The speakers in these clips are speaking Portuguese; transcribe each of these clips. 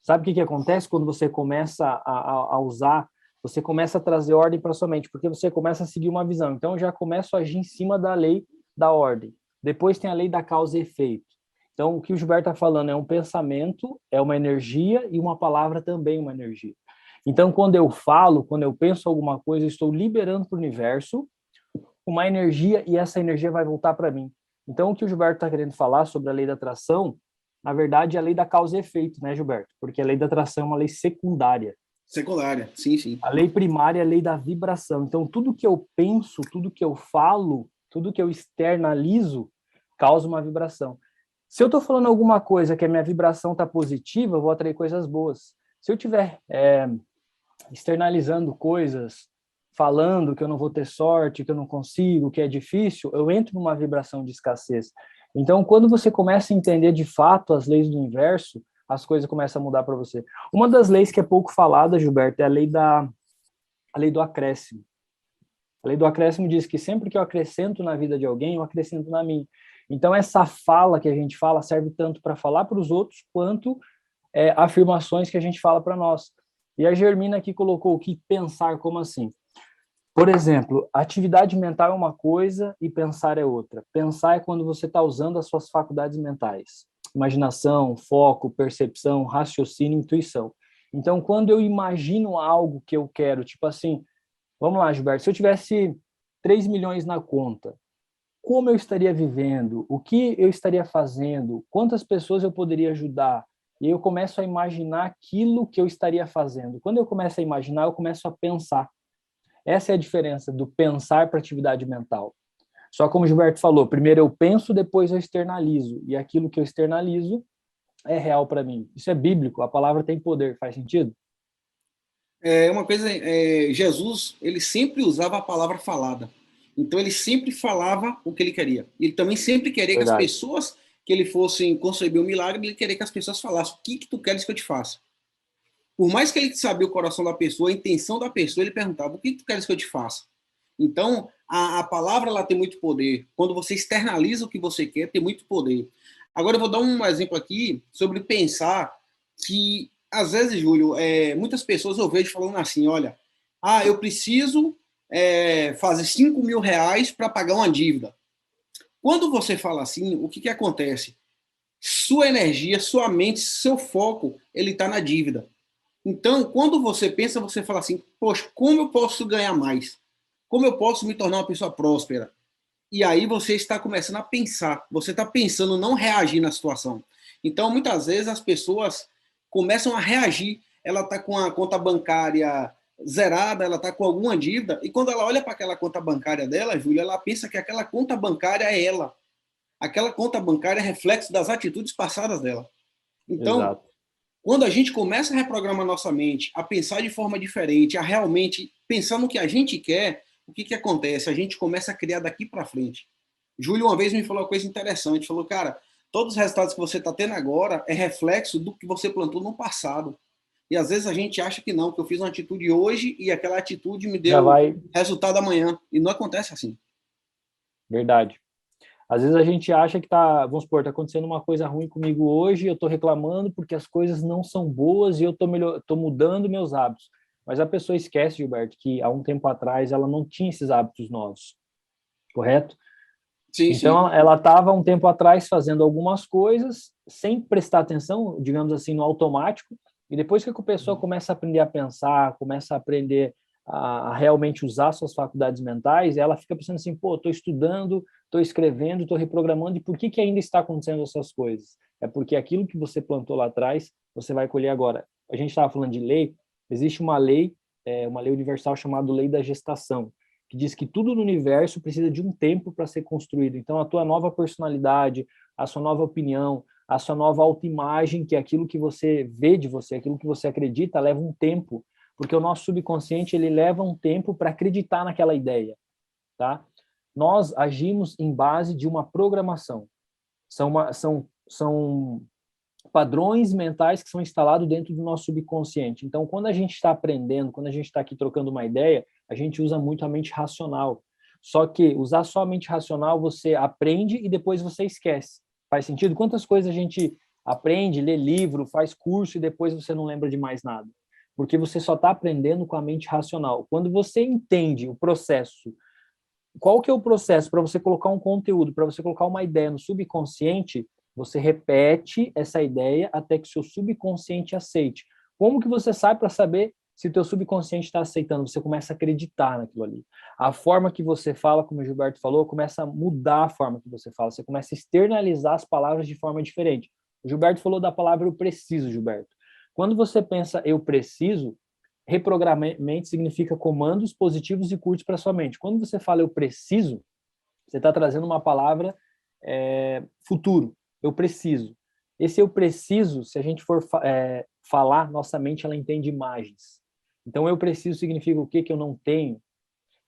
Sabe o que acontece quando você começa a usar, você começa a trazer ordem para sua mente, porque você começa a seguir uma visão. Então, eu já começo a agir em cima da lei da ordem. Depois tem a lei da causa e efeito. Então, o que o Gilberto está falando é um pensamento, é uma energia, e uma palavra também é uma energia. Então, quando eu falo, quando eu penso alguma coisa, eu estou liberando para o universo uma energia, e essa energia vai voltar para mim. Então, o que o Gilberto está querendo falar sobre a lei da atração, na verdade, é a lei da causa e efeito, né, Gilberto? Porque a lei da atração é uma lei secundária. Secundária, sim, sim. A lei primária é a lei da vibração. Então, tudo que eu penso, tudo que eu falo, tudo que eu externalizo, causa uma vibração. Se eu estou falando alguma coisa que a minha vibração está positiva, eu vou atrair coisas boas. Se eu estiver externalizando coisas, falando que eu não vou ter sorte, que eu não consigo, que é difícil, eu entro numa vibração de escassez. Então, quando você começa a entender de fato as leis do universo, as coisas começam a mudar para você. Uma das leis que é pouco falada, Gilberto, é a lei do acréscimo. A lei do acréscimo diz que sempre que eu acrescento na vida de alguém, eu acrescento na minha. Então, essa fala que a gente fala serve tanto para falar para os outros, quanto afirmações que a gente fala para nós. E a Germina aqui colocou o que pensar, como assim? Por exemplo, atividade mental é uma coisa e pensar é outra. Pensar é quando você está usando as suas faculdades mentais. Imaginação, foco, percepção, raciocínio, intuição. Então, quando eu imagino algo que eu quero, tipo assim, vamos lá, Gilberto, se eu tivesse 3 milhões na conta, como eu estaria vivendo? O que eu estaria fazendo? Quantas pessoas eu poderia ajudar? E aí eu começo a imaginar aquilo que eu estaria fazendo. Quando eu começo a imaginar, eu começo a pensar. Essa é a diferença do pensar para atividade mental. Só como o Gilberto falou, primeiro eu penso, depois eu externalizo. E aquilo que eu externalizo é real para mim. Isso é bíblico, a palavra tem poder. Faz sentido? Uma coisa, Jesus, ele sempre usava a palavra falada. Então, ele sempre falava o que ele queria. Ele também sempre queria que as Verdade. pessoas que ele fossem conceber o milagre, ele queria que as pessoas falassem o que tu queres que eu te faça. Por mais que ele sabia o coração da pessoa, a intenção da pessoa, ele perguntava o que tu queres que eu te faça. Então, a palavra ela tem muito poder. Quando você externaliza o que você quer, tem muito poder. Agora, eu vou dar um exemplo aqui sobre pensar que, às vezes, Júlio, muitas pessoas eu vejo falando assim, olha, eu preciso fazer 5 mil reais para pagar uma dívida. Quando você fala assim, o que acontece? Sua energia, sua mente, seu foco, ele está na dívida. Então, quando você pensa, você fala assim, poxa, como eu posso ganhar mais? Como eu posso me tornar uma pessoa próspera? E aí você está começando a pensar, você está pensando não reagir na situação. Então, muitas vezes as pessoas começam a reagir, ela está com a conta bancária zerada, ela está com alguma dívida, e quando ela olha para aquela conta bancária dela, Júlia, ela pensa que aquela conta bancária é ela. Aquela conta bancária é reflexo das atitudes passadas dela. Então, Exato. quando a gente começa a reprogramar nossa mente, a pensar de forma diferente, a realmente pensar no que a gente quer, o que acontece? A gente começa a criar daqui para frente. Júlio uma vez me falou uma coisa interessante, falou, cara, todos os resultados que você está tendo agora é reflexo do que você plantou no passado. E às vezes a gente acha que não, que eu fiz uma atitude hoje e aquela atitude me Já deu vai. resultado amanhã. E não acontece assim. Verdade. Às vezes a gente acha que tá, vamos supor, tá acontecendo uma coisa ruim comigo hoje, eu tô reclamando porque as coisas não são boas e eu tô mudando meus hábitos. Mas a pessoa esquece, Gilberto, que há um tempo atrás ela não tinha esses hábitos novos, correto? Sim, sim. Então ela estava um tempo atrás fazendo algumas coisas sem prestar atenção, digamos assim, no automático, e depois que a pessoa começa a aprender a pensar, começa a aprender a realmente usar suas faculdades mentais, ela fica pensando assim, pô, estou estudando, estou escrevendo, estou reprogramando, e por que ainda está acontecendo essas coisas? É porque aquilo que você plantou lá atrás, você vai colher agora. A gente estava falando de lei, existe uma lei universal chamada lei da gestação, que diz que tudo no universo precisa de um tempo para ser construído. Então, a tua nova personalidade, a sua nova opinião, a sua nova autoimagem, que é aquilo que você vê de você, aquilo que você acredita, leva um tempo, porque o nosso subconsciente ele leva um tempo para acreditar naquela ideia, tá? Nós agimos em base de uma programação. São padrões mentais que são instalados dentro do nosso subconsciente. Então, quando a gente está aprendendo, quando a gente está aqui trocando uma ideia, a gente usa muito a mente racional. Só que usar só a mente racional, você aprende e depois você esquece. Faz sentido? Quantas coisas a gente Aprende, lê livro, faz curso e depois você não lembra de mais nada. Porque você só está aprendendo com a mente racional. Quando você entende o processo, qual que é o processo para você colocar um conteúdo, para você colocar uma ideia no subconsciente, você repete essa ideia até que seu subconsciente aceite. Como que você sai para saber se o teu subconsciente está aceitando? Você começa a acreditar naquilo ali. A forma que você fala, como o Gilberto falou, começa a mudar a forma que você fala. Você começa a externalizar as palavras de forma diferente. O Gilberto falou da palavra eu preciso, Gilberto. Quando você pensa eu preciso, reprogramamento significa comandos positivos e curtos para sua mente. Quando você fala eu preciso, você está trazendo uma palavra futuro. Eu preciso. Esse eu preciso, se a gente for falar, nossa mente ela entende imagens. Então eu preciso significa o que eu não tenho.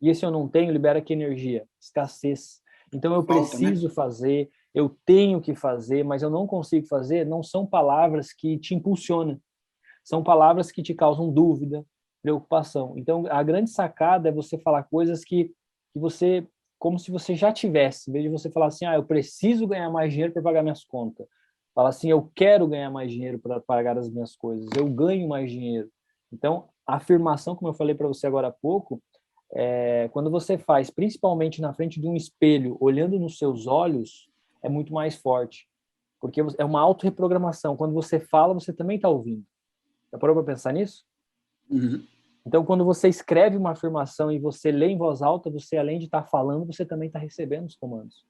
E esse eu não tenho libera que energia? Escassez. Então eu preciso fazer, eu tenho que fazer, mas eu não consigo fazer, não são palavras que te impulsionam. São palavras que te causam dúvida, preocupação. Então, a grande sacada é você falar coisas que você, como se você já tivesse, em vez de você falar assim, eu preciso ganhar mais dinheiro para pagar minhas contas. Fala assim, eu quero ganhar mais dinheiro para pagar as minhas coisas, eu ganho mais dinheiro. Então, a afirmação, como eu falei para você agora há pouco, quando você faz, principalmente na frente de um espelho, olhando nos seus olhos, é muito mais forte. Porque é uma autorreprogramação. Quando você fala, você também está ouvindo. Já parou para pensar nisso? Uhum. Então, quando você escreve uma afirmação e você lê em voz alta, você, além de estar falando, você também está recebendo os comandos.